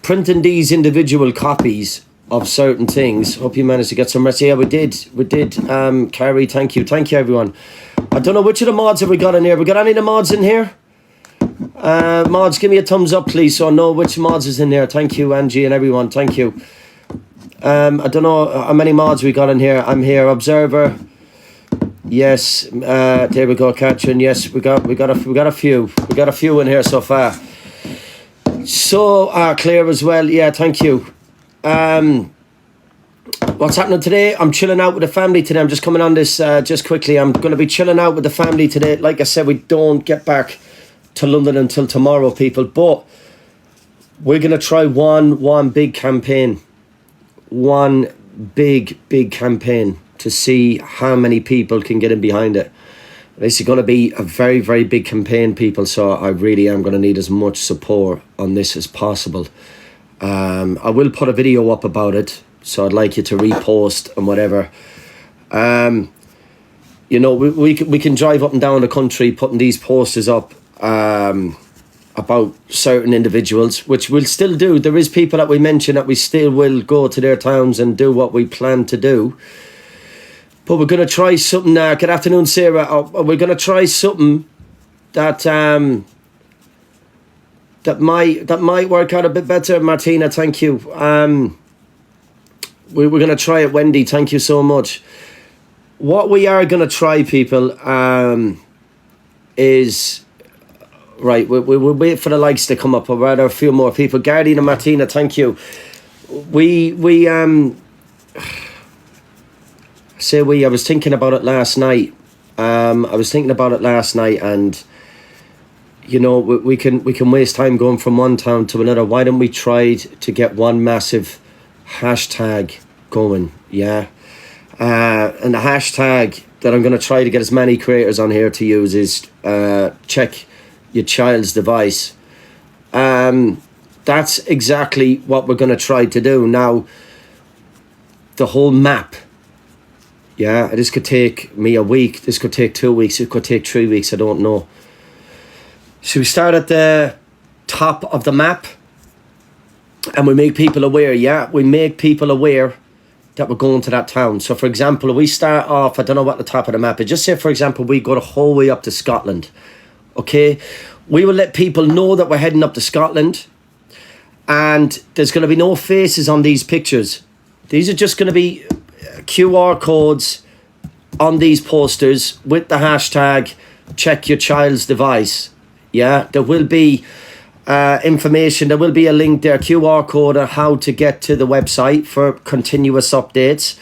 printing these individual copies of certain things. Hope you managed to get some rest. Yeah, we did. Carrie, thank you everyone. I don't know which of the mods have we got in here. We got any of the mods in here? Mods, give me a thumbs up, please, so I know which mods is in there. Thank you, Angie and everyone. Thank you. I don't know how many mods we got in here. I'm here. Observer. Yes. There we go, Katrin. Yes, we got a few. We got a few in here so far. So Claire as well. Yeah, thank you. What's happening today? I'm chilling out with the family today. I'm just coming on this just quickly. I'm going to be chilling out with the family today. Like I said, we don't get back to London until tomorrow, people. But we're going to try one big campaign. One big campaign to see how many people can get in behind it. This is going to be a very, very big campaign, people. So I really am going to need as much support on this as possible. I will put a video up about it, so I'd like you to repost and whatever. You know, we can drive up and down the country putting these posters up about certain individuals, which we'll still do. There is people that we mention that we still will go to their towns and do what we plan to do. But we're going to try something. Good afternoon, Sarah. We're going to try something that that might work out a bit better. Martina, thank you. We're going to try it. Wendy, thank you so much. What we are going to try, people, is... Right, we'll wait for the likes to come up, or rather a few more people. Guardian and Martina, thank you. I was thinking about it last night. And you know, we can waste time going from one town to another. Why don't we try to get one massive hashtag going? Yeah. And the hashtag that I'm going to try to get as many creators on here to use is check your child's device. That's exactly what we're going to try to do. Now, the whole map, yeah, this could take me a week, this could take 2 weeks, it could take 3 weeks, I don't know. So we start at the top of the map and we make people aware, yeah, we make people aware that we're going to that town. So for example, we start off, I don't know what the top of the map is, just say for example, we go the whole way up to Scotland. Okay, we will let people know that we're heading up to Scotland, and there's going to be no faces on these pictures. These are just going to be QR codes on these posters with the hashtag check your child's device. Yeah, there will be information, there will be a link there, QR code on how to get to the website for continuous updates.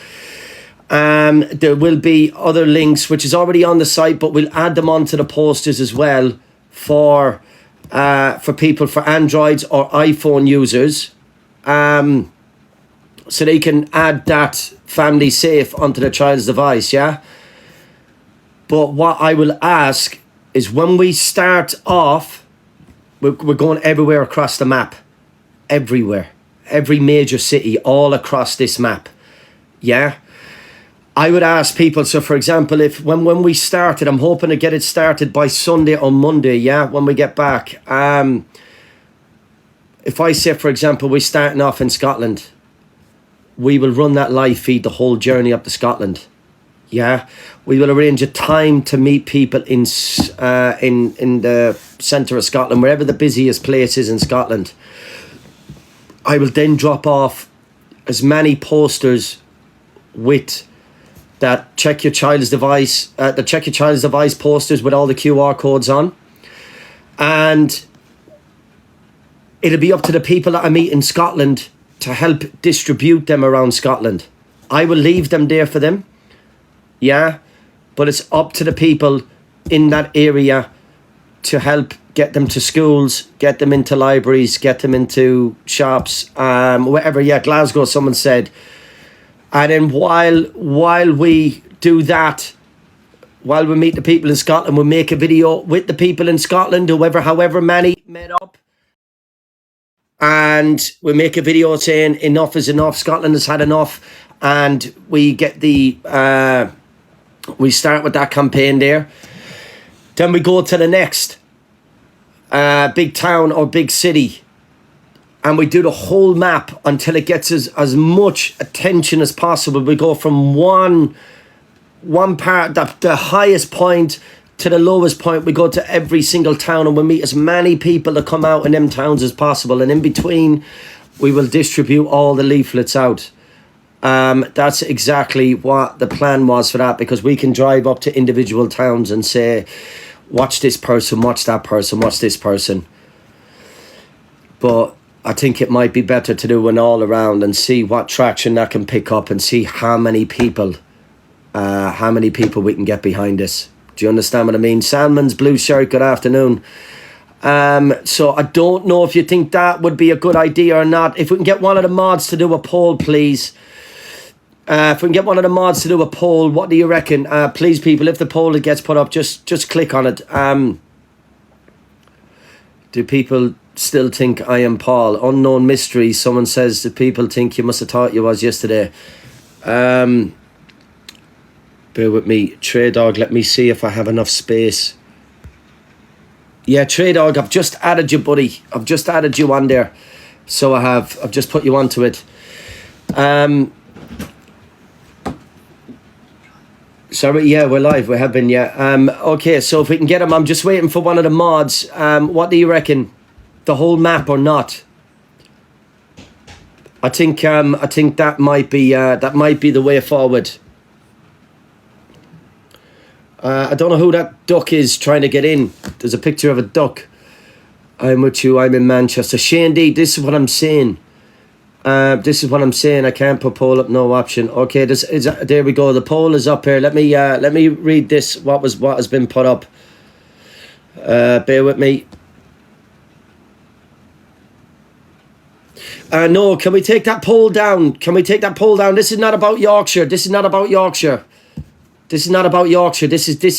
There will be other links which is already on the site, but we'll add them onto the posters as well for people, for Androids or iPhone users, so they can add that family safe onto their child's device. Yeah. But what I will ask is, when we start off, we're going everywhere across the map, everywhere, every major city, all across this map. Yeah. I would ask people, so for example, if when we started, I'm hoping to get it started by Sunday or Monday, yeah, when we get back. If I say, for example, we're starting off in Scotland, we will run that live feed the whole journey up to Scotland. Yeah, we will arrange a time to meet people in the centre of Scotland, wherever the busiest place is in Scotland. I will then drop off as many posters with that check your child's device, the check your child's device posters with all the QR codes on, and it'll be up to the people that I meet in Scotland to help distribute them around Scotland. I will leave them there for them, yeah, but it's up to the people in that area to help get them to schools, get them into libraries, get them into shops, wherever. Yeah, Glasgow, someone said. And then while we do that, while we meet the people in Scotland, we'll make a video with the people in Scotland, however many met up. And we make a video saying enough is enough, Scotland has had enough. And we get we start with that campaign there. Then we go to the next big town or big city. and we do the whole map until it gets as much attention as possible. We go from one part, the highest point, to the lowest point. We go to every single town, and we meet as many people that come out in them towns as possible, and in between we will distribute all the leaflets out. That's exactly what the plan was for that, because we can drive up to individual towns and say, watch this person, watch that person, watch this person. But I think it might be better to do an all around and see what traction that can pick up, and see how many people we can get behind this. Do you understand what I mean? Salmon's blue shirt, good afternoon. So I don't know if you think that would be a good idea or not. If we can get one of the mods to do a poll, please. If we can get one of the mods to do a poll, what do you reckon? Please, people, if the poll gets put up, just click on it. Do people still think I am Paul? Unknown mystery. Someone says that people think you must have thought you was yesterday. Bear with me. Trey Dog, let me see if I have enough space. Yeah, Trey Dog, I've just added you, buddy. I've just added you on there. So I have. I've just put you onto it. Sorry, yeah, we're live. We have been, yeah. Okay, so if we can get them, I'm just waiting for one of the mods. What do you reckon? The whole map or not? I think that might be the way forward. I don't know who that duck is trying to get in. There's a picture of a duck. I'm with you. I'm in Manchester. Shane D, this is what I'm saying. I can't put poll up, no option. Okay, there we go. The poll is up here. Let me read this. What has been put up? Bear with me. No, can we take that poll down? This is not about Yorkshire. This is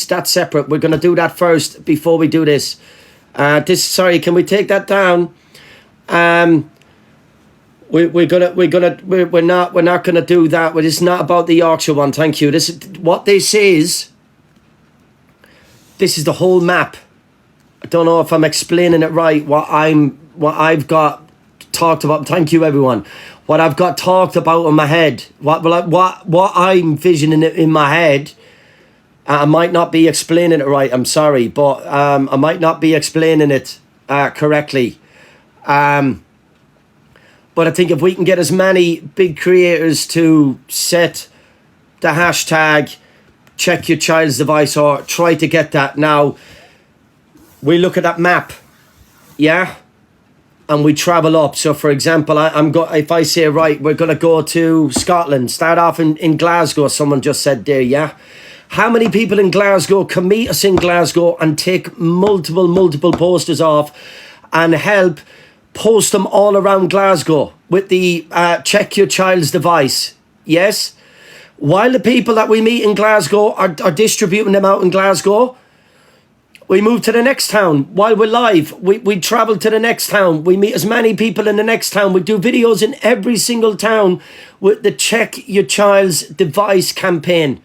that's separate. We're gonna do that first before we do this. Sorry, can we take that down? We're not gonna do that. It's not about the Yorkshire one. Thank you. This is what this is. This is the whole map. I don't know if I'm explaining it right. What I've got talked about. Thank you, everyone. What I've got talked about in my head. What I'm visioning it in my head. I might not be explaining it right. I'm sorry, but I might not be explaining it correctly. But I think if we can get as many big creators to set the hashtag check your child's device, or try to get that. Now, we look at that map, yeah? And we travel up. So, for example, if I say, right, we're going to go to Scotland, start off in Glasgow, someone just said there, yeah? How many people in Glasgow can meet us in Glasgow and take multiple posters off and help post them all around Glasgow with the check your child's device, yes? While the people that we meet in Glasgow are distributing them out in Glasgow, we move to the next town. While we're live, we travel to the next town. We meet as many people in the next town. We do videos in every single town with the check your child's device campaign.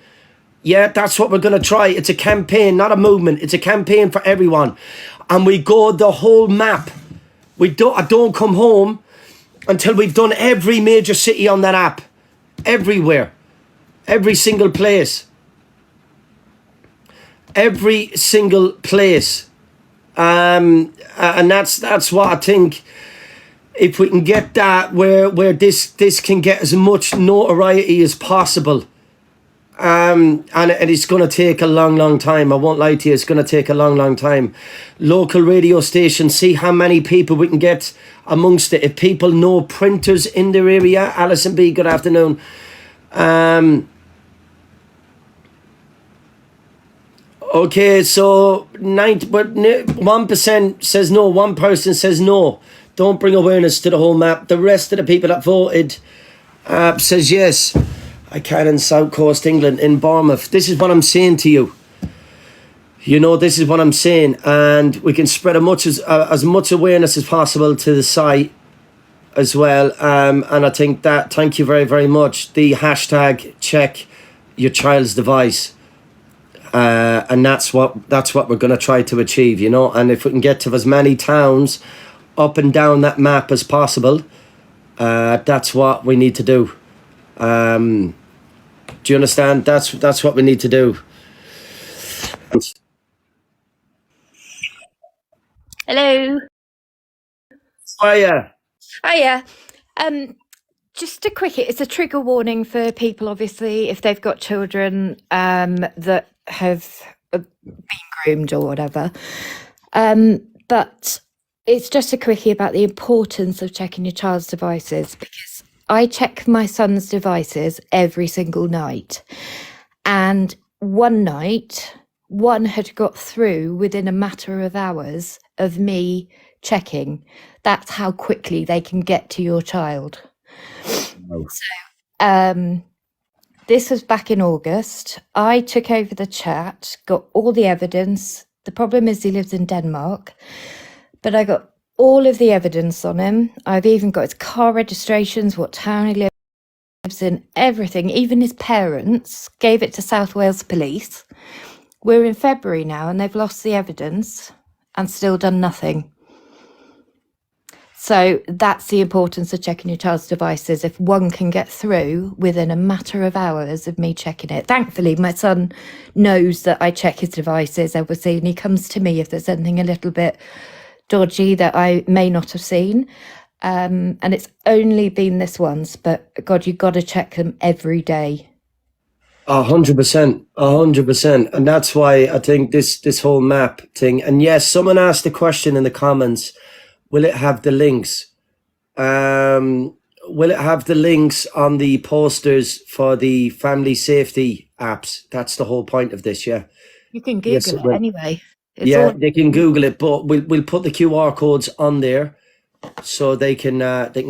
Yeah, that's what we're going to try. It's a campaign, not a movement. It's a campaign for everyone. And we go the whole map. I don't come home until we've done every major city on that app. Everywhere. Every single place. Every single place. And that's what I think. If we can get that where this can get as much notoriety as possible. And it's going to take a long time. I won't lie to you. It's going to take a long time. Local radio stations, see how many people we can get amongst it. If people know printers in their area. Alison B, good afternoon. Okay, so 1% says no. One person says no. Don't bring awareness to the whole map. The rest of the people that voted says yes. I can in South Coast England, in Bournemouth. This is what I'm saying to you. You know, this is what I'm saying. And we can spread as much awareness as possible to the site as well. And I think that, thank you very, very much. The hashtag check your child's device. And that's what we're going to try to achieve, you know. And if we can get to as many towns up and down that map as possible. That's what we need to do. Do you understand? That's what we need to do. Hello. Hiya. Hiya. Just a quick, it's a trigger warning for people, obviously, if they've got children that have been groomed or whatever. But it's just a quickie about the importance of checking your child's devices, because I check my son's devices every single night. And one night, one had got through within a matter of hours of me checking. That's how quickly they can get to your child. This was back in August. I took over the chat, got all the evidence. The problem is he lives in Denmark, but I got all of the evidence on him. I've even got his car registrations, what town he lives in, everything. Even his parents gave it to South Wales Police. We're in February now and they've lost the evidence and still done nothing. So that's the importance of checking your child's devices. If one can get through within a matter of hours of me checking it. Thankfully, my son knows that I check his devices, obviously, and he comes to me if there's anything a little bit dodgy that I may not have seen. And it's only been this once, but God, you've got to check them every day. 100%, 100%. And that's why I think this whole map thing, and yes, someone asked a question in the comments, will it have the links? Will it have the links on the posters for the family safety apps? That's the whole point of this, yeah. You can Google it anyway. They can Google it, but we'll put the QR codes on there so they can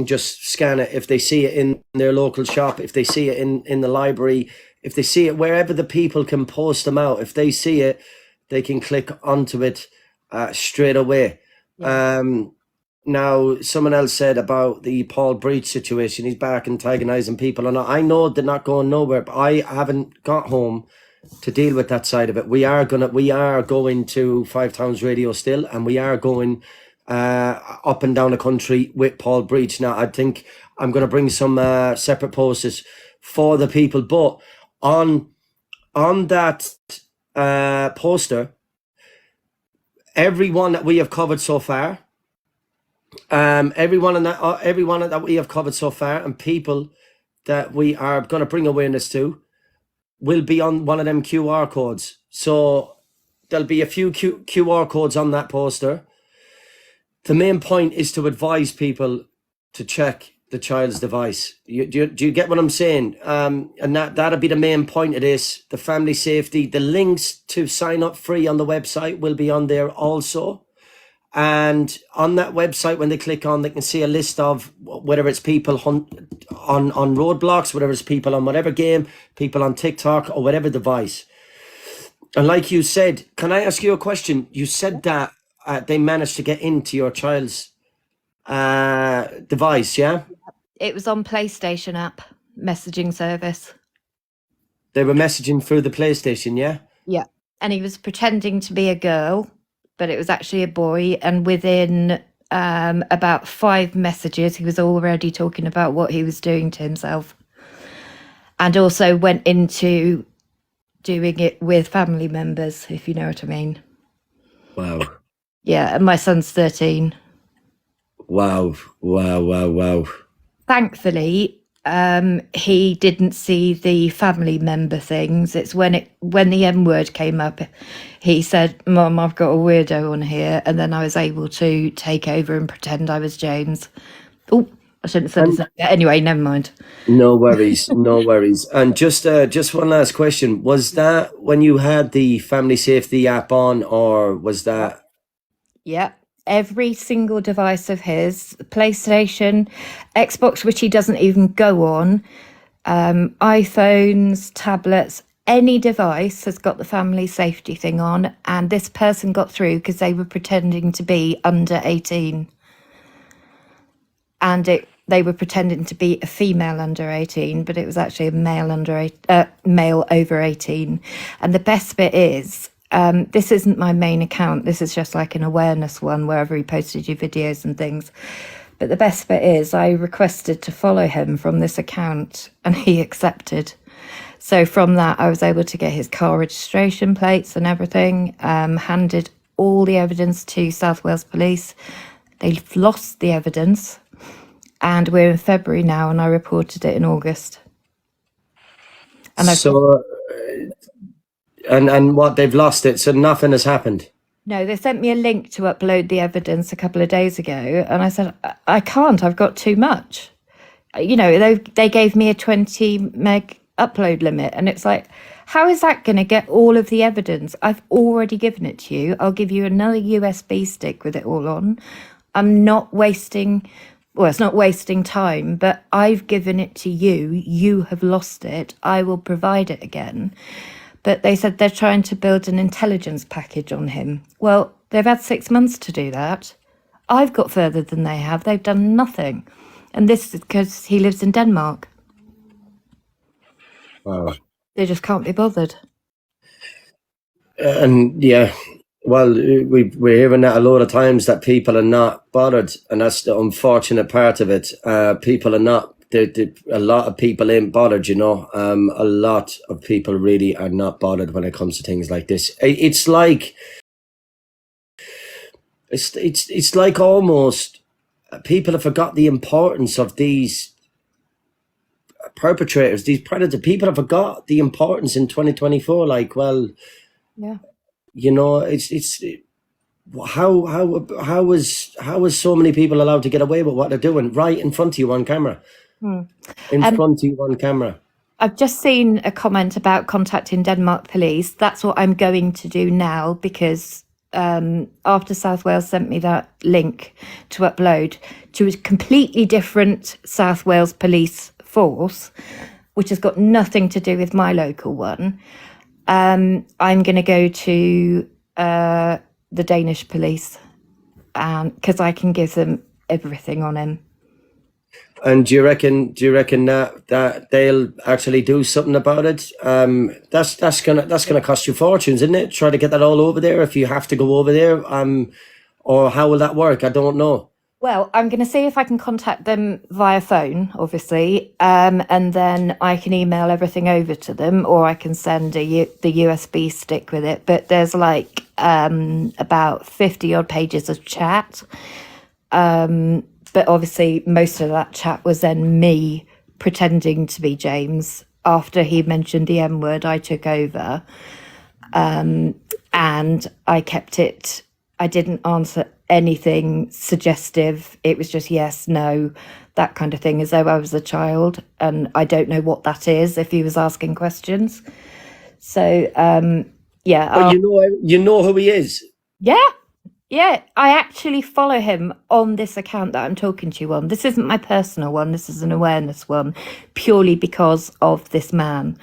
just scan it if they see it in their local shop, if they see it in the library, if they see it wherever the people can post them out. If they see it, they can click onto it straight away. Yeah. Now, someone else said about the Paul Breach situation. He's back antagonizing people, and I know they're not going nowhere, but I haven't got home to deal with that side of it. We are going to Five Towns Radio still, and we are going up and down the country with Paul Breach. Now, I think I'm going to bring some separate posters for the people, but on that poster, everyone that we have covered so far, everyone that we have covered so far, and people that we are going to bring awareness to, will be on one of them QR codes. So there'll be a few QR codes on that poster. The main point is to advise people to check the child's device. Do you get what I'm saying? And that'll be the main point of this. The family safety, the links to sign up free on the website will be on there also. And on that website, when they click on, they can see a list of whether it's people on roadblocks, whether it's people on whatever game, people on TikTok or whatever device. And like you said, can I ask you a question? You said that they managed to get into your child's device, yeah? It was on PlayStation app, messaging service. They were messaging through the PlayStation, yeah? Yeah. And he was pretending to be a girl, but it was actually a boy. And within about 5 messages, he was already talking about what he was doing to himself. And also went into doing it with family members, if you know what I mean. Wow. Yeah, and my son's 13. Wow. Thankfully, he didn't see the family member things. It's when the M word came up, he said, "Mum, I've got a weirdo on here," and then I was able to take over and pretend I was James. Oh, I shouldn't have said his name. Anyway, never mind. No worries, no worries. And just one last question: was that when you had the family safety app on, or was that? Yeah. Every single device of his, PlayStation, Xbox, which he doesn't even go on, iPhones, tablets, any device has got the family safety thing on. And this person got through because they were pretending to be under 18. And they were pretending to be a female under 18, but it was actually a male over 18. And the best bit is, This isn't my main account. This is just like an awareness one wherever he posted your videos and things. But the best bit is I requested to follow him from this account and he accepted. So from that, I was able to get his car registration plates and everything, handed all the evidence to South Wales Police. They've lost the evidence and we're in February now and I reported it in August. And I've So, and what, they've lost it, so nothing has happened. No, they sent me a link to upload the evidence a couple of days ago, and I said, I can't, I've got too much. You know, they gave me a 20 meg upload limit, and it's like, how is that going to get all of the evidence? I've already given it to you. I'll give you another USB stick with it all on. I'm not wasting, well, it's not wasting time, but I've given it to you. You have lost it. I will provide it again. But they said they're trying to build an intelligence package on him. Well, they've had 6 months to do that. I've got further than they have. They've done nothing. And this is because he lives in Denmark. Wow. They just can't be bothered. And yeah, well, we're hearing that a lot of times, that people are not bothered, and that's the unfortunate part of it. People are not. A lot of people ain't bothered, you know. A lot of people really are not bothered when it comes to things like this. It's like it's like almost people have forgot the importance of these perpetrators, these predators. People have forgot the importance in 2024. Like, well, Yeah. you know, how was so many people allowed to get away with what they're doing right in front of you on camera? In front of you on camera. I've just seen a comment about contacting Denmark Police. That's what I'm going to do now, because after South Wales sent me that link to upload to a completely different South Wales Police force, which has got nothing to do with my local one, I'm going to go to the Danish police, because I can give them everything on him. And do you reckon that they'll actually do something about it? That's gonna cost you fortunes, isn't it? Try to get that all over there if you have to go over there. Or how will that work? I don't know. Well, I'm going to see if I can contact them via phone, obviously, and then I can email everything over to them, or I can send the USB stick with it. But there's like about 50 odd pages of chat. But obviously, most of that chat was then me pretending to be James. After he mentioned the M word, I took over, and I kept it. I didn't answer anything suggestive. It was just yes, no, that kind of thing, as though I was a child, and I don't know what that is if he was asking questions. So, yeah. But you know who he is. Yeah, I actually follow him on this account that I'm talking to you on. This isn't my personal one. This is an awareness one, purely because of this man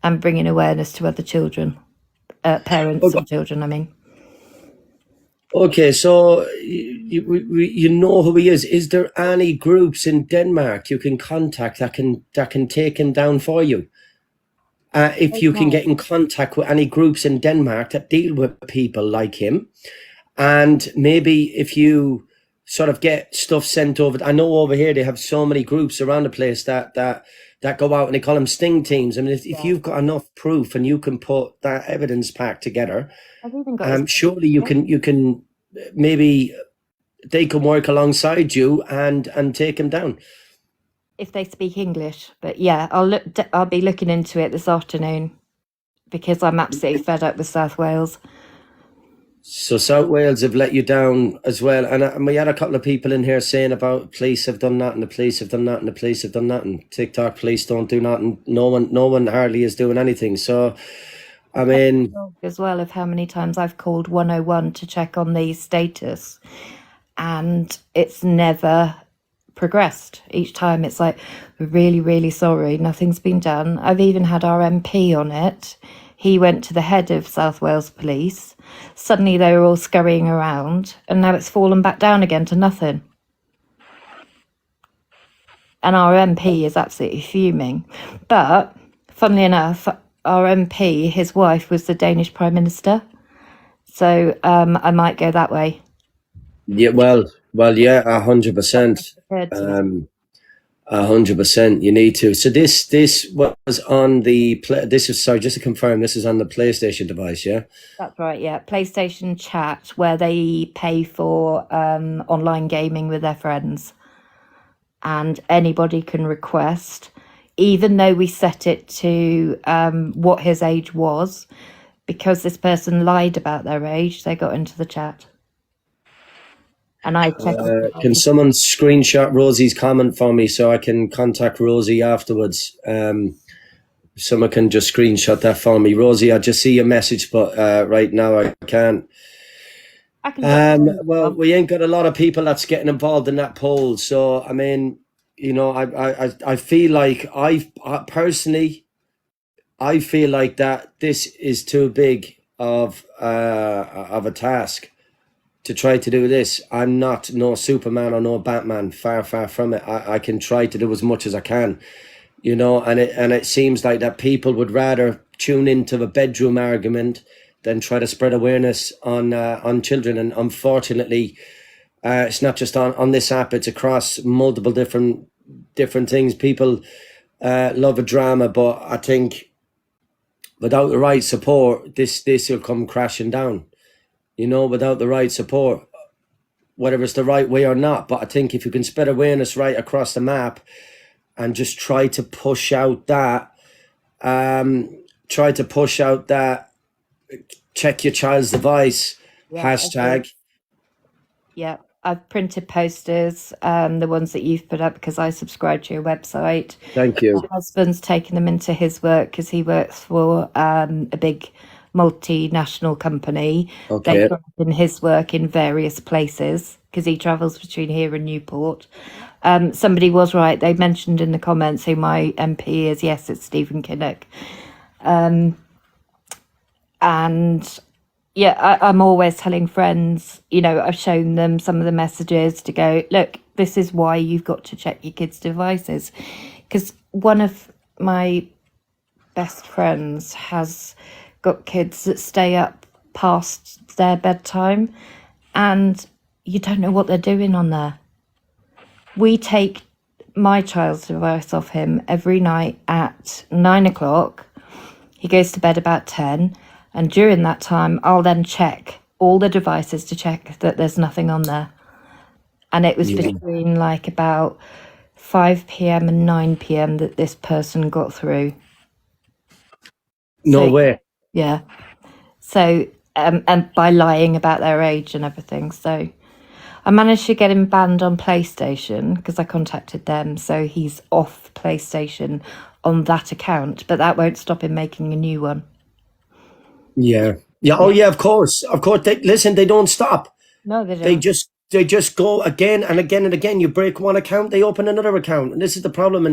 and bringing awareness to other children, parents of children, I mean. Okay, so you know who he is. Is there any groups in Denmark you can contact that can take him down for you? If you can get in contact with any groups in Denmark that deal with people like him, and maybe if you sort of get stuff sent over, I know over here they have so many groups around the place that go out and they call them sting teams. I mean, if you've got enough proof and you can put that evidence pack together, surely you can maybe they can work alongside you and take him down if they speak English. But yeah, I'll be looking into it this afternoon, because I'm absolutely fed up with South Wales. So South Wales have let you down as well, and we had a couple of people in here saying about police have done that, and the police have done that, and the police have done that, and TikTok police don't do nothing. No one hardly is doing anything. So, I mean, as well, of how many times I've called 101 to check on the status, and it's never progressed. Each time it's like, we're really, really sorry, nothing's been done. I've even had our MP on it. He went to the head of South Wales Police. Suddenly they were all scurrying around, and now it's fallen back down again to nothing. And our MP is absolutely fuming. But funnily enough, our MP, his wife was the Danish Prime Minister. So I might go that way. Yeah, well, yeah, 100%. Heard to. 100%. You need to. So this was on the this is, sorry, just to confirm, this is on the PlayStation device, yeah? That's right, yeah. PlayStation Chat, where they pay for online gaming with their friends. And anybody can request, even though we set it to what his age was, because this person lied about their age, they got into the chat. And I checked. Can someone screenshot Rosie's comment for me so I can contact Rosie afterwards? Someone can just screenshot that for me. Rosie, I just see your message, but right now I can't. I can Well, we ain't got a lot of people that's getting involved in that poll. So, I mean, you know, I feel like I personally, I feel like that this is too big of a task to try to do this. I'm not no Superman or no Batman, far from it. I can try to do as much as I can, you know, and it seems like that people would rather tune into the bedroom argument than try to spread awareness on children. And unfortunately, it's not just on this app, it's across multiple different things. People love a drama, but I think without the right support, this will come crashing down. You know, without the right support, whether it's the right way or not. But I think if you can spread awareness right across the map and just try to push out that, check your child's device, hashtag. Yeah, I've printed posters, the ones that you've put up, because I subscribe to your website. Thank you. My husband's taken them into his work because he works for a big multinational company. Okay. They put in his work in various places because he travels between here and Newport. Somebody was right. They mentioned in the comments who my MP is. Yes, it's Stephen Kinnock. And yeah, I'm always telling friends, you know, I've shown them some of the messages to go, look, this is why you've got to check your kids' devices. Because one of my best friends has got kids that stay up past their bedtime and you don't know what they're doing on there. We take my child's device off him every night at 9 o'clock. He goes to bed about 10. And during that time, I'll then check all the devices to check that there's nothing on there. And it was between like about 5 p.m. and 9 p.m. that this person got through. No way. Yeah. So, and by lying about their age and everything. So I managed to get him banned on PlayStation because I contacted them. So he's off PlayStation on that account, but that won't stop him making a new one. Yeah. Oh yeah, of course. They don't stop. No, they don't. They just go again and again and again. You break one account, they open another account. And this is the problem.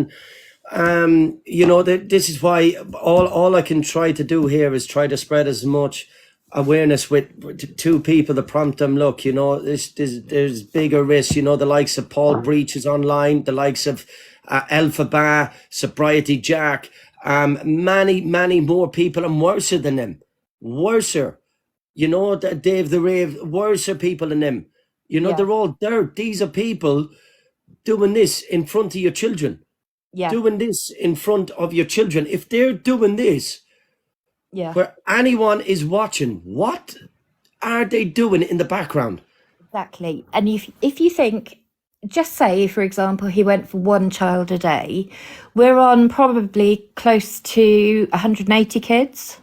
And you know, this is why all I can try to do here is try to spread as much awareness with two people to prompt them. Look, you know, there's bigger risks, you know, the likes of Paul Breach is online, the likes of Elphaba, Sobriety Jack, many more people, and worser than them. Worser, you know, Dave the Rave, worser people than them. You know, they're all dirt. These are people doing this in front of your children. Yeah. Doing this in front of your children. If they're doing this where anyone is watching, what are they doing in the background? Exactly. And if you think, just say, for example, he went for one child a day, we're on probably close to 180 kids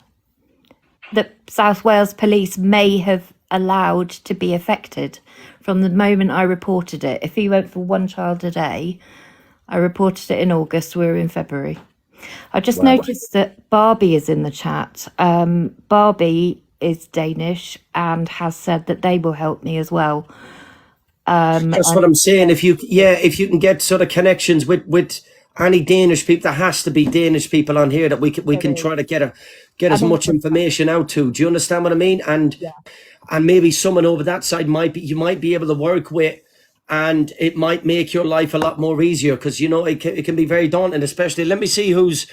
that South Wales Police may have allowed to be affected from the moment I reported it. If he went for one child a day, I reported it in August, we're in February. I just noticed that Barbie is in the chat. Barbie is Danish and has said that they will help me as well. That's what I'm saying. If you can get sort of connections with any Danish people, there has to be Danish people on here that we can try to get as much information out to. Do you understand what I mean? And maybe someone over that side you might be able to work with, and it might make your life a lot more easier, because you know it can be very daunting. Especially, let me see who's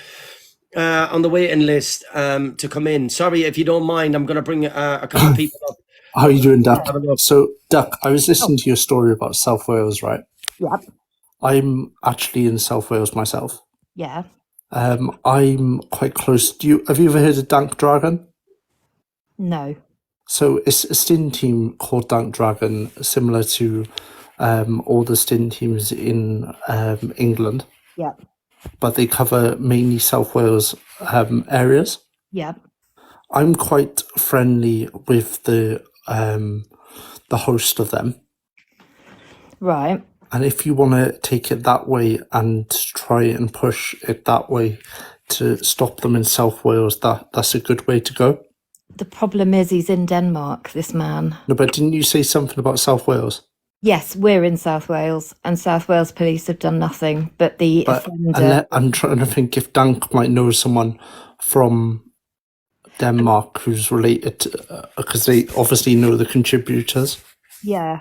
on the waiting list to come in. Sorry, if you don't mind, I'm going to bring a couple of people up. How are you doing, Duck? Have a look. So, Duck, I was Oh, listening to your story about South Wales, right? yep. I'm actually in South Wales myself. Yeah. I'm quite close. Have you ever heard of Dank Dragon? No. So it's a stint team called Dank Dragon, similar to all the stint teams in England, Yep. but they cover mainly South Wales areas. Yep. I'm quite friendly with the host of them, Right. and if you want to take it that way and try and push it that way to stop them in South Wales, that's a good way to go. The problem is he's in Denmark, this man. No, but didn't you say something about South Wales? Yes, we're in South Wales, and South Wales police have done nothing. But the But offender, I'm trying to think if Dank might know someone from Denmark who's related to, because they obviously know the contributors. yeah.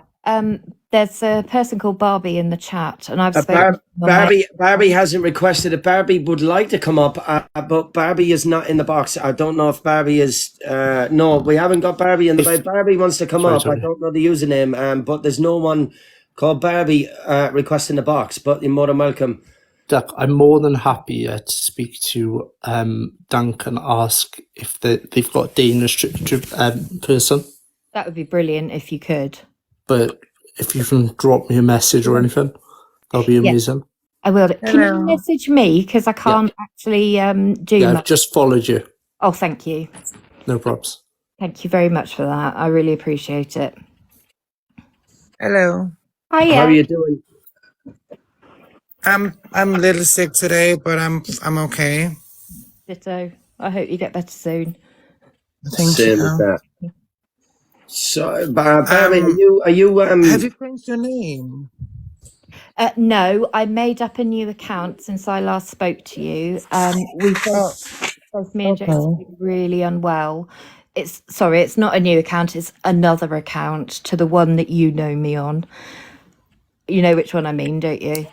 There's a person called Barbie in the chat, and I've spoken to him on Barbie hasn't requested it. Barbie would like to come up, but Barbie is not in the box. I don't know if Barbie is. No, we haven't got Barbie in the box. Barbie wants to come up. Sorry. I don't know the username, but there's no one called Barbie requesting the box. But you're more than welcome. Duck, I'm more than happy to speak to Dank and ask if they've got a Danish person. That would be brilliant if you could. But if you can drop me a message or anything, that'll be amazing. I will. Can you message me, because I can't actually do Yeah, I've much. just followed you. Oh, thank you. No props. Thank you very much for that. I really appreciate it. Hello. Hiya. How are you doing? I'm a little sick today, but I'm okay. Ditto. I hope you get better soon. Thank Same you. as that. So, Barbie, Um, are you Have you changed your name? No, I made up a new account since I last spoke to you. We've both me and Jason Okay. been really unwell. It's not a new account, it's another account to the one that you know me on. You know which one I mean, don't you?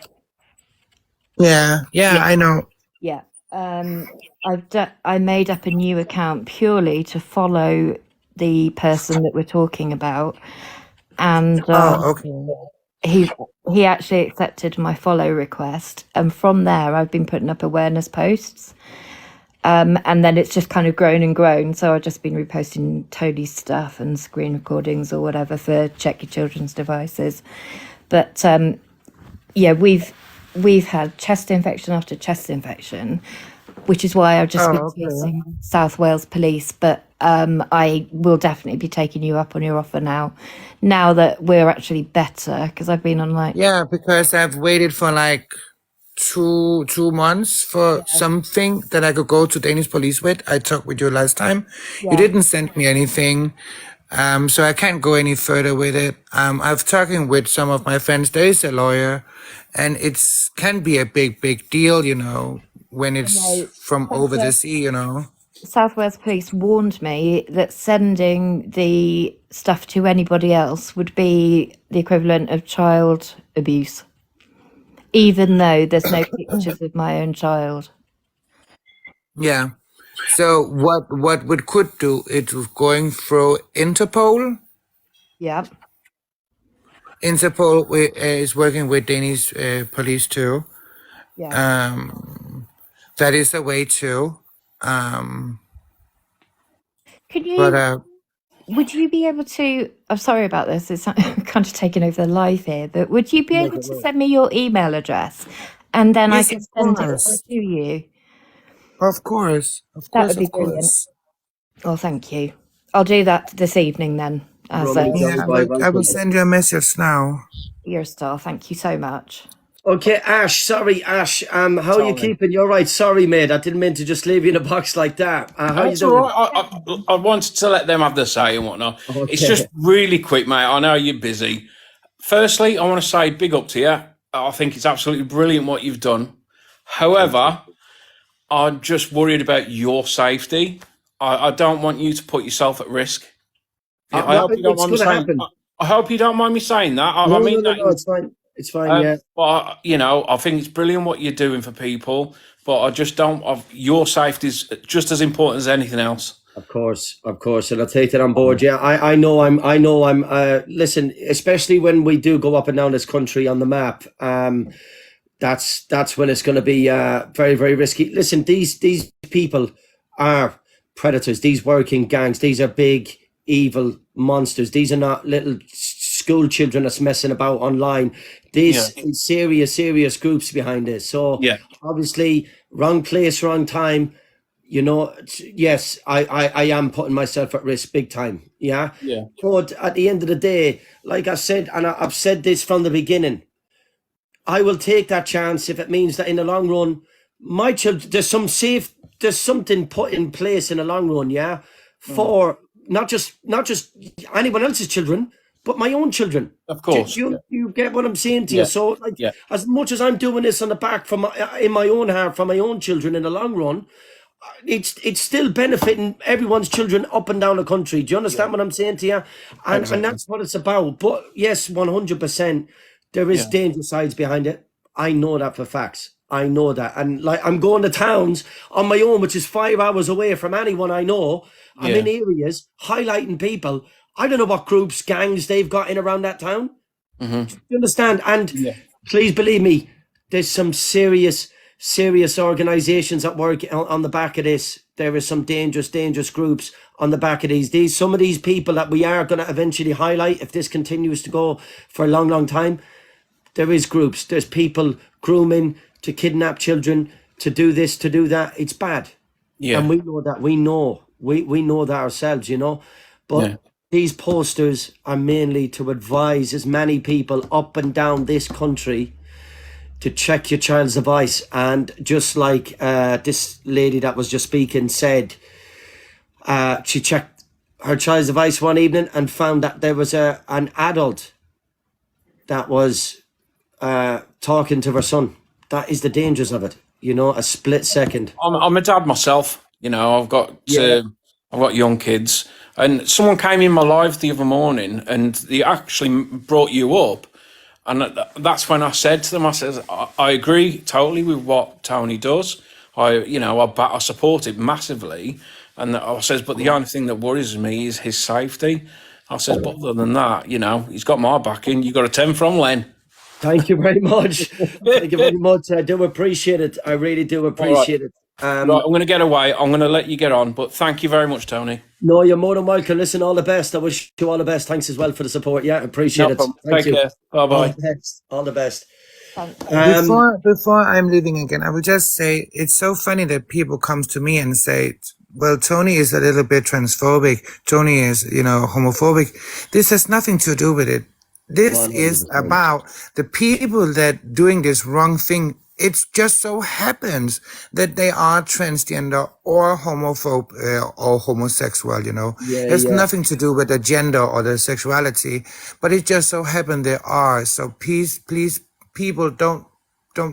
Yeah, I know. Yeah. I made up a new account purely to follow the person that we're talking about, and Okay. he actually accepted my follow request, and from there I've been putting up awareness posts, and then it's just kind of grown and grown. So I've just been reposting Tony's stuff and screen recordings or whatever for Check Your Children's Devices. But yeah, we've had chest infection after chest infection, which is why I've just been chasing South Wales police. But I will definitely be taking you up on your offer now that we're actually better, because I've been on Because I've waited for like two months for something that I could go to Danish police with. I talked with you last time. You didn't send me anything. So I can't go any further with it. I've talking with some of my friends. There is a lawyer, and it's can be a big deal, when it's from over the sea, South Wales Police warned me that sending the stuff to anybody else would be the equivalent of child abuse, even though there's no pictures of my own child. Yeah. So what we could do, it was going through Interpol. Yeah. Interpol is working with Danish police too. Yeah. That is a way too. Could you? But Would you be able to? I'm sorry about this. It's kind of taking over the live here, but would you be able to send me your email address, and then Yes, I can of send it course. to you? Of course. That would be brilliant. Oh, thank you. I'll do that this evening then. Yeah, I will send you a message now. You're a star. Thank you so much. Okay, Ash. Sorry, Ash. How are you keeping? You're right. Sorry, mate. I didn't mean to just leave you in a box like that. How you That's doing? all right. I wanted to let them have their say and whatnot. Okay. It's just really quick, mate. I know you're busy. Firstly, I want to say big up to you. I think it's absolutely brilliant what you've done. However, I'm just worried about your safety. I don't want you to put yourself at risk. I hope you don't mind me saying that. I mean, No, it's fine. It's fine. Yeah. But you know, I think it's brilliant what you're doing for people. But I just don't. Your safety is just as important as anything else. Of course, and I'll take that on board. Yeah, I know I'm. Listen, especially when we do go up and down this country on the map. That's when it's going to be very, very risky. Listen, these people are predators. These working gangs. These are big evil monsters. These are not little school children that's messing about online. This is serious groups behind this. So obviously, wrong place, wrong time. You know, yes, I am putting myself at risk big time. Yeah. But at the end of the day, like I said, and I've said this from the beginning, I will take that chance if it means that in the long run, my children, there's something put in place in the long run, yeah, for not just anyone else's children, but my own children. Of course. You get what I'm saying to you? So, like, as much as I'm doing this on the back in my own heart for my own children in the long run, it's still benefiting everyone's children up and down the country. Do you understand what I'm saying to you? And that's what it's about. But yes, 100%, there is danger sides behind it. I know that for facts. I know that. And like, I'm going to towns on my own, which is 5 hours away from anyone I know. I'm in areas highlighting people. I don't know what groups, gangs they've got in around that town. Do you understand? And please believe me, there's some serious organizations that work on the back of this. There is some dangerous groups on the back of these. Some of these people that we are going to eventually highlight, if this continues to go for a long time, there is groups. There's people grooming to kidnap children, to do this, to do that. It's bad. Yeah. And we know that. We know that ourselves, you know. But these posters are mainly to advise as many people up and down this country to check your child's device. And just like this lady that was just speaking said, she checked her child's device one evening and found that there was an adult that was talking to her son. That is the dangers of it, you know, a split second. I'm a dad myself, you know, I've got young kids, and someone came in my life the other morning and they actually brought you up. And that's when I said to them, I said, I agree totally with what Tony does. I support it massively. And I says, but the only thing that worries me is his safety. I says, but other than that, you know, he's got my backing. You got a 10 from Len. Thank you very much. Thank you very much. I do appreciate it. I really do appreciate it. Right, I'm going to get away. I'm going to let you get on, but thank you very much, Tony. No, you're more than welcome. Listen, all the best. I wish you all the best. Thanks as well for the support. Yeah, appreciate it. Take care. Bye-bye. All the best. Before I'm leaving again, I will just say it's so funny that people come to me and say, well, Tony is a little bit transphobic. Tony is, homophobic. This has nothing to do with it. This 100%. Is about the people that doing this wrong thing. It just so happens that they are transgender or homophobe or homosexual, you know. It has nothing to do with the gender or the sexuality, but it just so happened they are. So please, people don't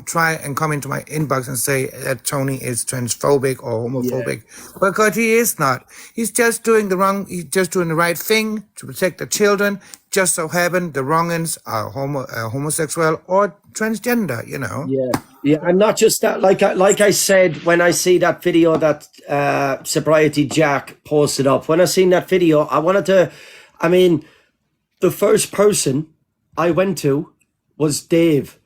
try and come into my inbox and say that Tony is transphobic or homophobic, because he is not. He's just doing the right thing to protect the children. Just so happen the wrong-uns are homosexual or transgender, you know. Yeah, and not just that. Like I said, when I see that video that Sobriety Jack posted up, when I seen that video, I wanted to. I mean, the first person I went to was Dave.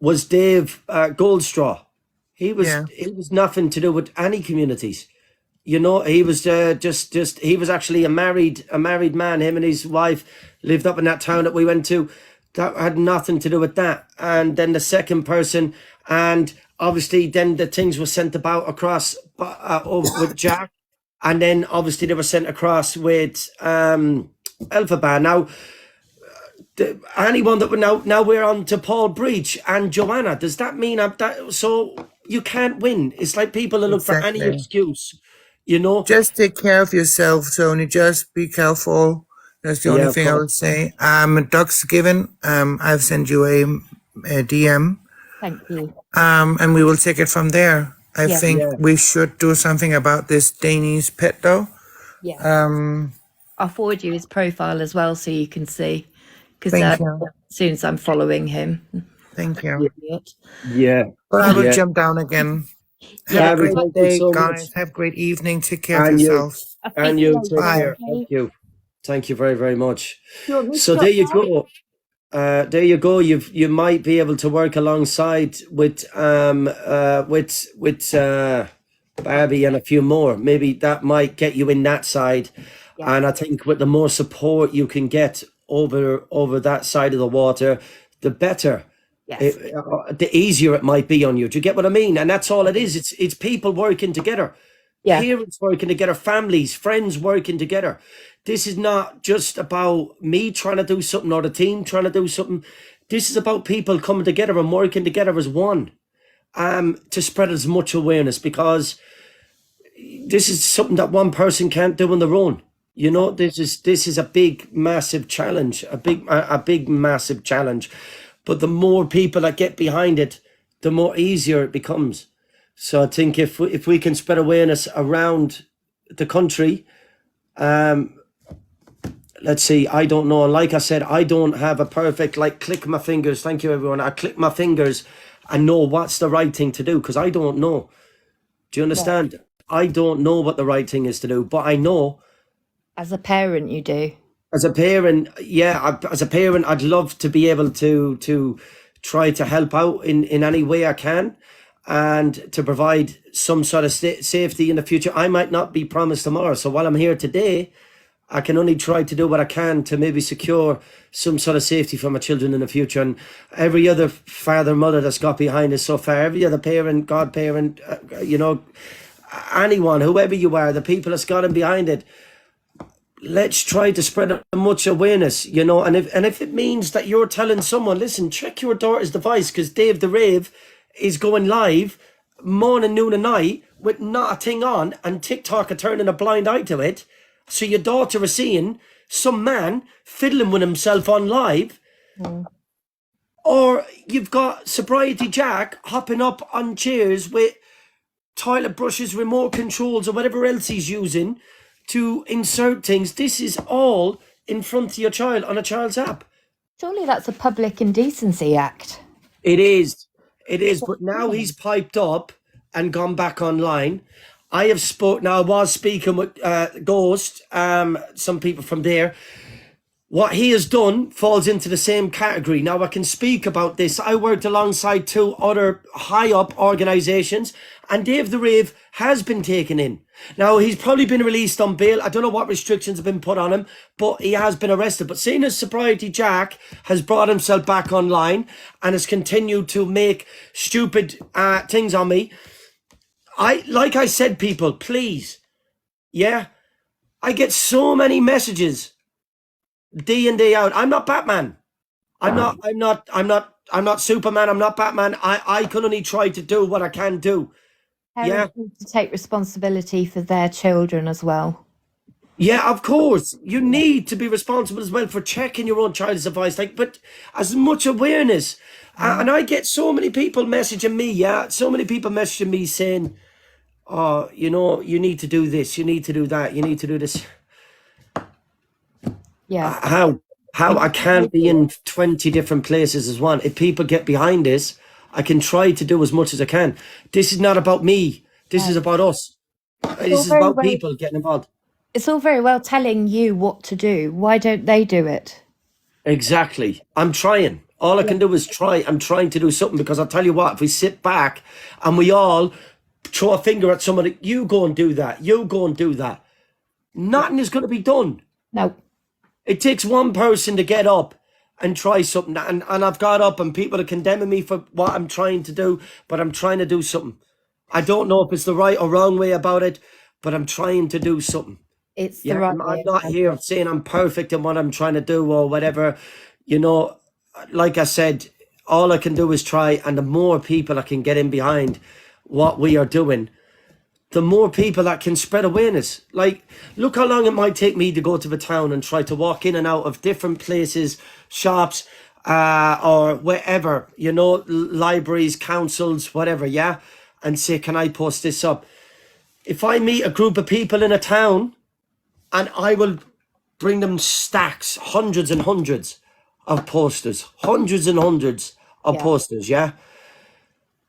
Goldstraw. He was nothing to do with any communities. You know, he was he was actually a married man. Him and his wife lived up in that town that we went to. That had nothing to do with that. And then the second person, and obviously then the things were sent about across over with Jack, and then obviously they were sent across with Elphaba. Now, anyone that would now we're on to Paul Breach and Joanna. Does that mean that so you can't win? It's like people are looking for any excuse, you know. Just take care of yourself, Tony. Just be careful. That's the only thing I would say. Ducks given. I've sent you a DM. Thank you. And we will take it from there. I think we should do something about this Danish pet, though. Yeah. I'll forward you his profile as well so you can see. because Thank as you. soon as I'm following him. Thank you. Idiot. Yeah, But I will yeah. jump down again. Have Yeah, a Gary, great thank you day, so much. guys. Have a great evening. Take care of And you. yourselves. I'll And speak to you you take later. Bye. care. Okay. Thank you. Thank you very, very much. Do you want me to So drop there you down? go. There you go. You might be able to work alongside with Barbie and a few more. Maybe that might get you in that side. Yeah. And I think with the more support you can get over that side of the water, the better. Yes. The easier it might be on you. Do you get what I mean? And that's all it is. It's people working together. Yeah. Parents working together, families, friends working together. This is not just about me trying to do something or the team trying to do something. This is about people coming together and working together as one, to spread as much awareness, because this is something that one person can't do on their own. You know, this is a big, massive challenge, a big, massive challenge. But the more people that get behind it, the more easier it becomes. So I think if we can spread awareness around the country, let's see, I don't know. Like I said, I don't have a perfect, like, click my fingers. Thank you, everyone. I click my fingers and know what's the right thing to do, because I don't know. Do you understand? I don't know what the right thing is to do, but I know As a parent, you do. as a parent, as a parent, I'd love to be able to try to help out in any way I can, and to provide some sort of safety in the future. I might not be promised tomorrow. So while I'm here today, I can only try to do what I can to maybe secure some sort of safety for my children in the future. And every other father, mother that's got behind us so far, every other parent, godparent, anyone, whoever you are, the people that's got him behind it, let's try to spread as much awareness, and if it means that you're telling someone, listen, check your daughter's device, because Dave the Rave is going live morning, noon and night with not a thing on, and TikTok are turning a blind eye to it. So your daughter is seeing some man fiddling with himself on live, or you've got Sobriety Jack hopping up on chairs with toilet brushes, remote controls, or whatever else he's using to insert things. This is all in front of your child on a child's app. Surely that's a public indecency act. It is. But now he's piped up and gone back online. I was speaking with Ghost, some people from there. What he has done falls into the same category. Now I can speak about this. I worked alongside two other high up organizations, and Dave the Rave has been taken in. Now he's probably been released on bail. I don't know what restrictions have been put on him, but he has been arrested. But seeing as Sobriety Jack has brought himself back online and has continued to make stupid things on me, like I said, people, please, I get so many messages day in, day out. I'm not Batman. I'm not Superman. I'm not Batman. I can only try to do what I can do. Parents need to take responsibility for their children as well. Yeah, of course. You need to be responsible as well for checking your own child's device. But as much awareness. And I get so many people messaging me, so many people messaging me saying, oh, you need to do this, you need to do that, you need to do this. Yeah. How I can't be in 20 different places as one. If people get behind this, I can try to do as much as I can. This is not about me. This is about us. This is about people getting involved. It's all very well telling you what to do. Why don't they do it? Exactly. I'm trying. All I can do is try. I'm trying to do something, because I'll tell you what, if we sit back and we all throw a finger at somebody, you go and do that, you go and do that, nothing is going to be done. No. It takes one person to get up and try something. And I've got up and people are condemning me for what I'm trying to do, but I'm trying to do something. I don't know if it's the right or wrong way about it, but I'm trying to do something. It's the right way. I'm not here saying I'm perfect in what I'm trying to do or whatever. Like I said, all I can do is try. And the more people I can get in behind what we are doing, the more people that can spread awareness. Like, look how long it might take me to go to the town and try to walk in and out of different places, shops, or wherever, libraries, councils, whatever, and say, can I post this up? If I meet a group of people in a town, and I will bring them stacks, hundreds and hundreds of posters, hundreds and hundreds of Yeah. posters. Yeah.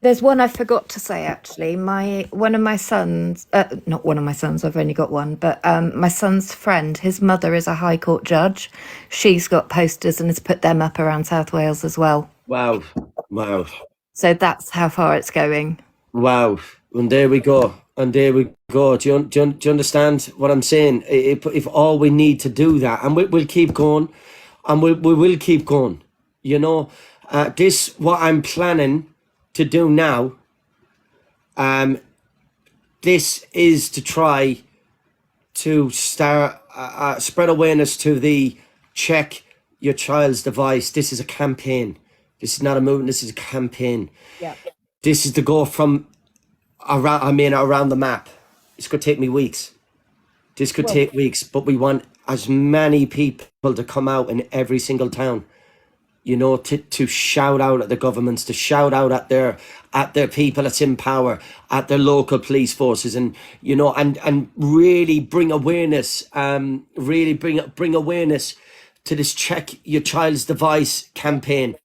There's one I forgot to say actually. One of my sons, not one of my sons, I've only got one, but my son's friend, his mother is a High Court judge. She's got posters and has put them up around South Wales as well. Wow. Wow. So that's how far it's going. Wow. And there we go. And there we go. Do you understand what I'm saying? If all we need to do that, and we'll keep going, and we will keep going. You know, this what I'm planning to do now. This is to try to start spread awareness to the check your child's device. This is a campaign. This is not a movement. This is a campaign. Yeah. This is to go from around the map. It's going to take me weeks. This could take weeks, but we want as many people to come out in every single town, you know, to shout out at the governments, to shout out at their people that's in power, at their local police forces, and you know, and really bring awareness, bring awareness to this check your child's device campaign.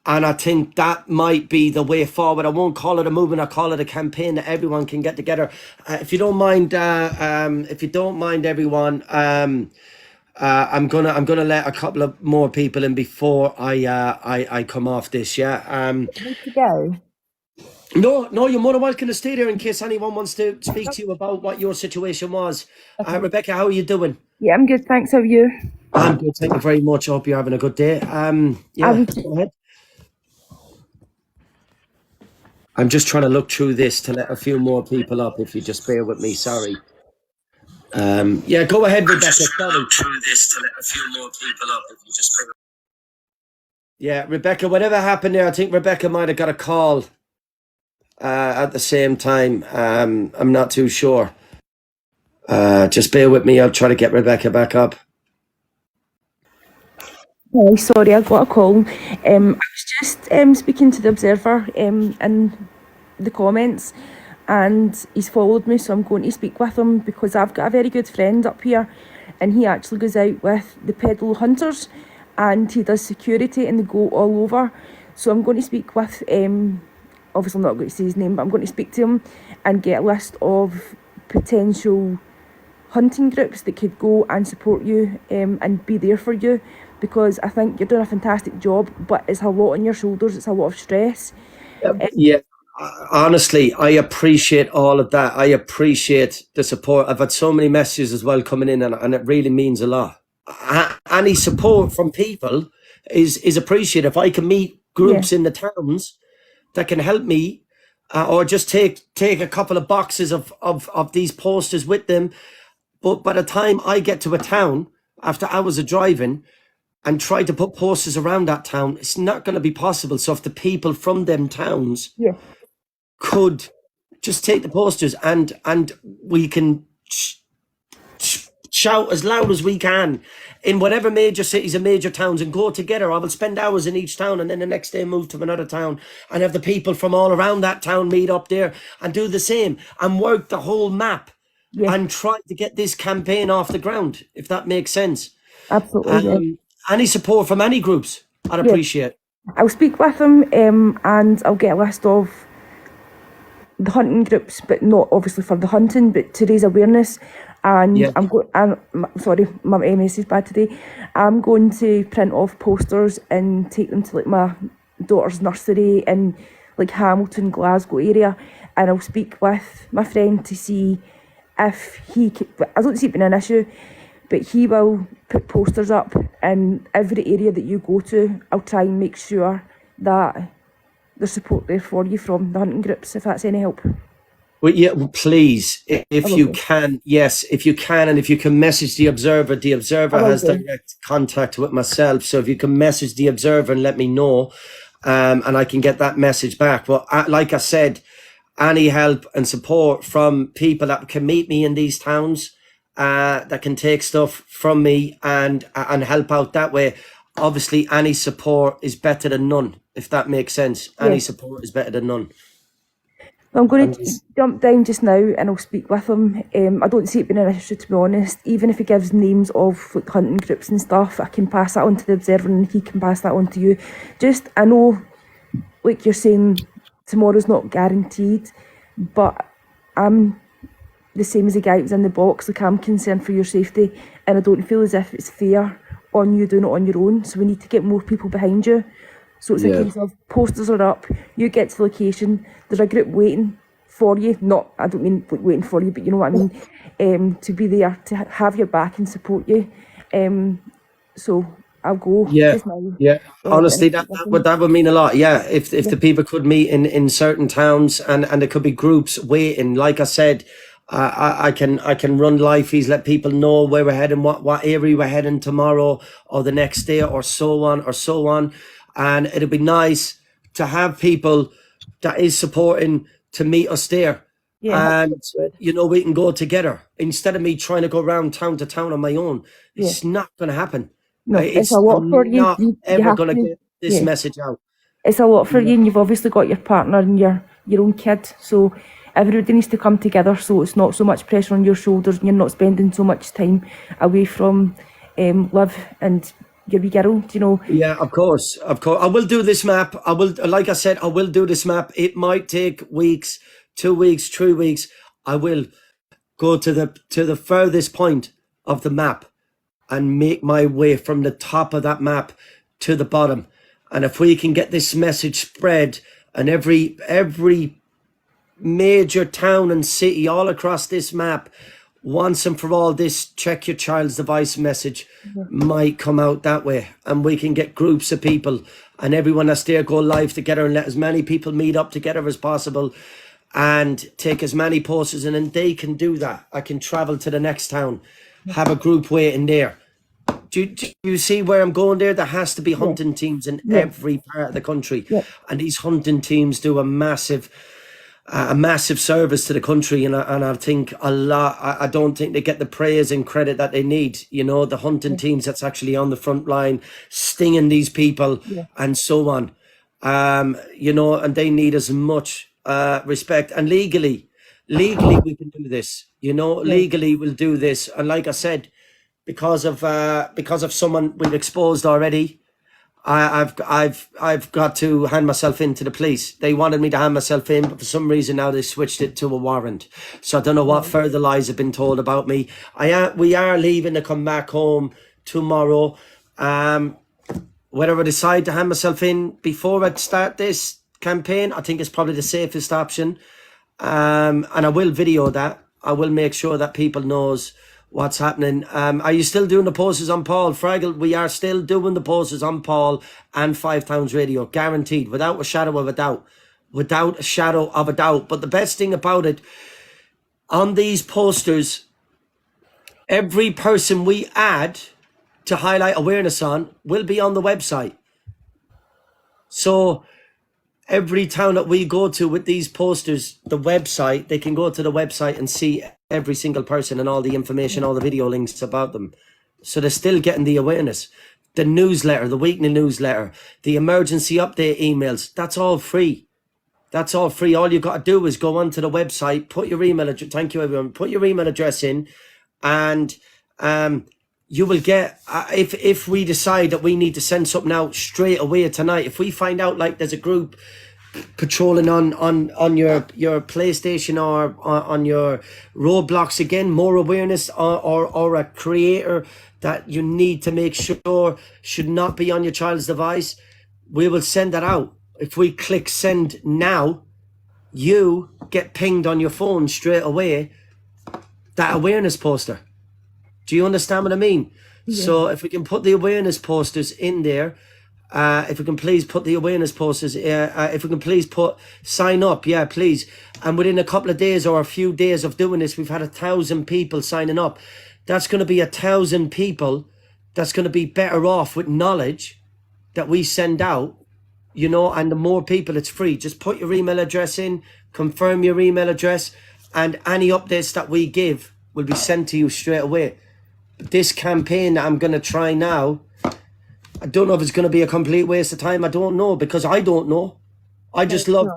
And I think that might be the way forward. I won't call it a movement. I call it a campaign that everyone can get together. If you don't mind, everyone, I'm gonna let a couple of more people in before I come off this. Yeah. Need to go. No, you're more than welcome to stay there in case anyone wants to speak to you about what your situation was. Rebecca, how are you doing? Yeah, I'm good, thanks. How are you? I'm good. Thank you very much. I hope you're having a good day. Go ahead. I'm just trying to look through this to let a few more people up. If you just bear with me, sorry. Go ahead, Rebecca. Sorry. Through this to let a few more people up. If you just bear. Yeah, Rebecca. Whatever happened there, I think Rebecca might have got a call at the same time. I'm not too sure. Just bear with me. I'll try to get Rebecca back up. Oh, sorry, I got a call. I was just speaking to the Observer in the comments, and he's followed me, so I'm going to speak with him because I've got a very good friend up here, and he actually goes out with the pedal hunters, and he does security, and they go all over. So I'm going to speak with, obviously I'm not going to say his name, but I'm going to speak to him and get a list of potential hunting groups that could go and support you and be there for you, because I think you're doing a fantastic job, but it's a lot on your shoulders, it's a lot of stress. Yeah, honestly, I appreciate all of that. I appreciate the support. I've had so many messages as well coming in, and it really means a lot. Any support from people is appreciated. If I can meet groups in the towns that can help me, or just take a couple of boxes of these posters with them. But by the time I get to a town, after hours of driving, and try to put posters around that town, it's not going to be possible. So if the people from them towns could just take the posters and we can shout as loud as we can in whatever major cities and major towns and go together. I will spend hours in each town and then the next day move to another town and have the people from all around that town meet up there and do the same and work the whole map and try to get this campaign off the ground, if that makes sense. Absolutely. Any support from any groups, I'd appreciate. I'll speak with him and I'll get a list of the hunting groups, but not obviously for the hunting, but to raise awareness. And sorry, my MS is bad today. I'm going to print off posters and take them to like my daughter's nursery in like Hamilton, Glasgow area, and I'll speak with my friend to see if he could, I don't see it being an issue, but he will put posters up in every area that you go to. I'll try and make sure that there's support there for you from the hunting groups, if that's any help. Well, please, if you can, if you can, and if you can message the Observer has direct contact with myself. So if you can message the Observer and let me know, and I can get that message back. Well, like I said, any help and support from people that can meet me in these towns, that can take stuff from me and help out that way. Obviously, any support is better than none, if that makes sense. Any support is better than none. I'm going to jump down just now and I'll speak with him. I don't see it being an issue, to be honest. Even if he gives names of like hunting groups and stuff, I can pass that on to the Observer and he can pass that on to you. Just, I know, like you're saying, tomorrow's not guaranteed, but I'm the same as the guy who was in the box. Like, I'm concerned for your safety and I don't feel as if it's fair on you doing it on your own. So we need to get more people behind you. So it's a case of posters are up, you get to the location, there's a group waiting for you. Not, I don't mean like waiting for you, but you know what I mean, to be there, to have your back and support you. So I'll go just now. Yeah, honestly, that would mean a lot. Yeah, if the people could meet in certain towns and there could be groups waiting. Like I said, I can run live feeds, let people know where we're heading, what area we're heading tomorrow or the next day or so on. And it'd be nice to have people that is supporting to meet us there. Yeah, and you know, we can go together instead of me trying to go around town to town on my own. It's not going to happen. No, it's a lot for you. Not You ever have going to to, get this message out. it's a lot for you, and you've obviously got your partner and your own kid. So everybody needs to come together. So it's not so much pressure on your shoulders, and you're not spending so much time away from Liv and your wee girl. You know. Yeah, of course. I will do this map. I will, like I said, I will do this map. It might take weeks, 2 weeks, 3 weeks. I will go to the furthest point of the map and make my way from the top of that map to the bottom. And if we can get this message spread and every major town and city all across this map, once and for all, this check your child's device message might come out that way, and we can get groups of people and everyone that's there go live together and let as many people meet up together as possible and take as many posters, and then they can do that. I can travel to the next town, have a group waiting there. Do you see where I'm going there? There has to be hunting teams in every part of the country, and these hunting teams do a massive service to the country, and I think a lot. I don't think they get the praise and credit that they need. You know, the hunting teams that's actually on the front line, stinging these people and so on. You know, and they need as much respect. And legally we can do this. You know, legally we'll do this. And like I said, because of someone we've exposed already, I've got to hand myself in to the police. They wanted me to hand myself in, but for some reason now they switched it to a warrant. So I don't know what further lies have been told about me. We are leaving to come back home tomorrow. Whether I decide to hand myself in before I start this campaign, I think it's probably the safest option. And I will video that. I will make sure that people knows what's happening. Are you still doing the posters on Paul? Fraggle, we are still doing the posters on Paul and Five Towns Radio, guaranteed, without a shadow of a doubt. Without a shadow of a doubt. But the best thing about it, on these posters, every person we add to highlight awareness on will be on the website. So every town that we go to with these posters, the website, they can go to the website and see every single person and all the information, all the video links about them. So they're still getting the awareness. The newsletter, the weekly newsletter, the emergency update emails, that's all free. That's all free. All you got to do is go onto the website, put your email address, thank you everyone, put your email address in, and you will get, if we decide that we need to send something out straight away tonight, if we find out like there's a group patrolling on your PlayStation or on your roadblocks again, more awareness, or a creator that you need to make sure should not be on your child's device, we will send that out. If we click send now, you get pinged on your phone straight away that awareness poster. Do you understand what I mean? So if we can put the awareness posters in there, if we can please put the awareness posters, if we can please put sign up, please. And within a couple of days or a few days of doing this, we've had 1,000 people signing up. That's going to be 1,000 people that's going to be better off with knowledge that we send out, you know, and the more people, it's free. Just put your email address in, confirm your email address, and any updates that we give will be sent to you straight away. This campaign that I'm going to try now, I don't know if it's going to be a complete waste of time. I don't know, because I don't know. I just love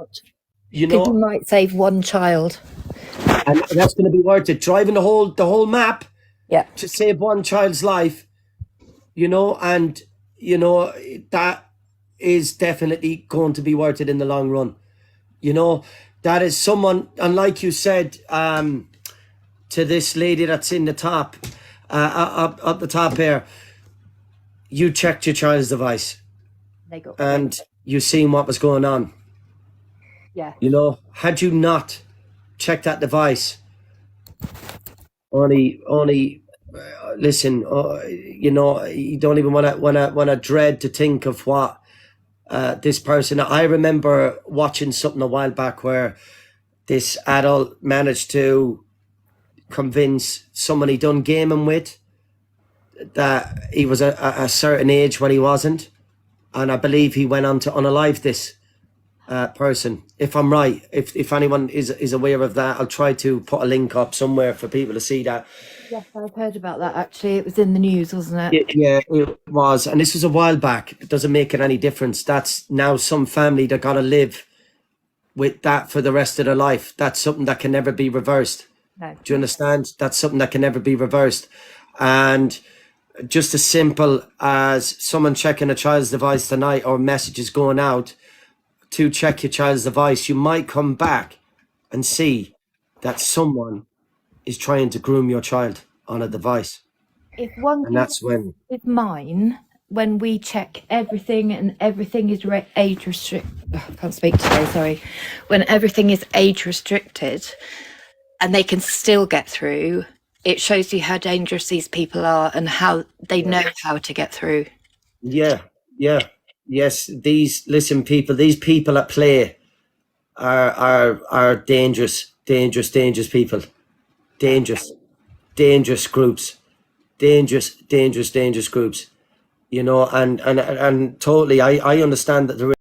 You Because you know, might save one child. and that's going to be worth it. Driving the whole map Yeah. to save one child's life, you know, and you know that is definitely going to be worth it in the long run. You know, that is someone, and like you said, to this lady that's in the top, up the top here, you checked your child's device They got and you seen what was going on. yeah. You know, had you not checked that device, only listen, you know, you don't even want to dread to think of what this person. I remember watching something a while back where this adult managed to convince someone he done gaming with that he was a certain age when he wasn't, and I believe he went on to unalive this person. If I'm right, if anyone is aware of that, I'll try to put a link up somewhere for people to see that. Yes, I've heard about that actually. It was in the news, wasn't it? Yeah, it was, and this was a while back. It doesn't make it any difference. That's now some family that got to live with that for the rest of their life. That's something that can never be reversed. No. Do you understand? That's something that can never be reversed. And just as simple as someone checking a child's device tonight or messages going out to check your child's device, you might come back and see that someone is trying to groom your child on a device. If one And that's when, with mine, when we check everything and everything is age restricted, I can't speak today, sorry. When everything is age restricted and they can still get through, it shows you how dangerous these people are and how they know how to get through. yeah, yes, these people at play are dangerous people. Dangerous groups. Dangerous groups. You know, and totally I understand that there